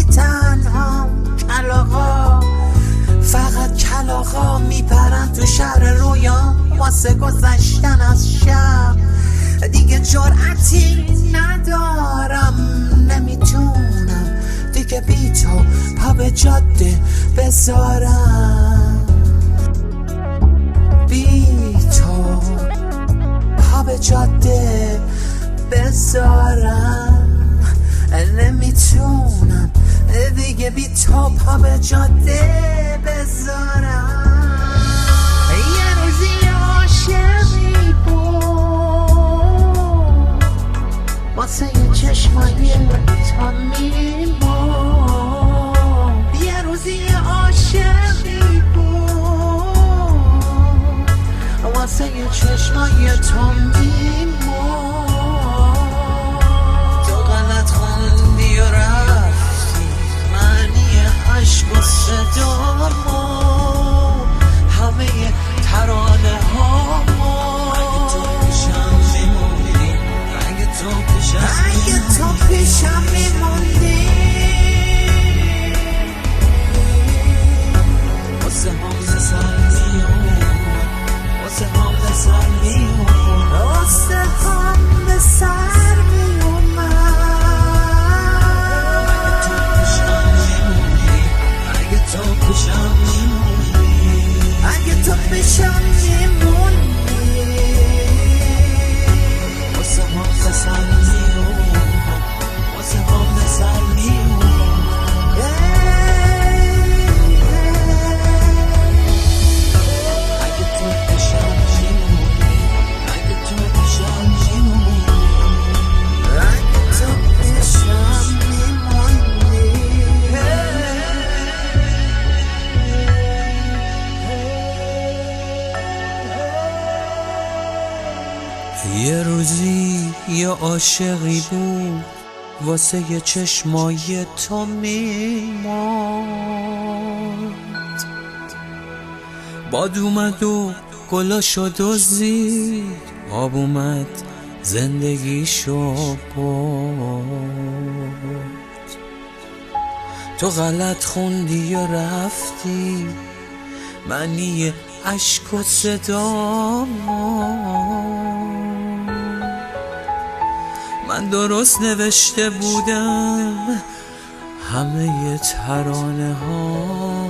تنها کلاغا، فقط کلاغا میپرن تو شهر رویام واسه گذشتن از شب. دیگه جرأتی ندارم، نمیتونم دیگه بی تو پا به جاده بذارم، بی تو پا به جاده بذارم. نمیتونم دیگه بی تو پا به جاده بذارم. یه روزی عاشقی بود واسه یه چشمایی تا میمون. یه روزی عاشقی بود واسه یه چشمایی تا میمون. تو غلط خوندی و رفتی معنی عشق و صدامو، همه ترانه هامو. اگه تو پیشم میموندی واسه هم سر میومد، واسه هم سر میومد، واسه هم سر میومد. اگه تو پیشم میموندی، اگه تو پیشم میموندی واسه هم سر میومد، واسه هم سر میومد. اگه تو پیشم میموندی، اگه تو پیشم میموندی، اگه تو پیشم میموندی. یه روزی یه عاشقی بود واسه یه چشمای تو میماند. باد اومد و گلا شد و زیر آب اومد زندگیشو برد. تو غلط خوندی و رفتی معنی عشق و صدامو، من درست نوشته بودم همه ترانه ها.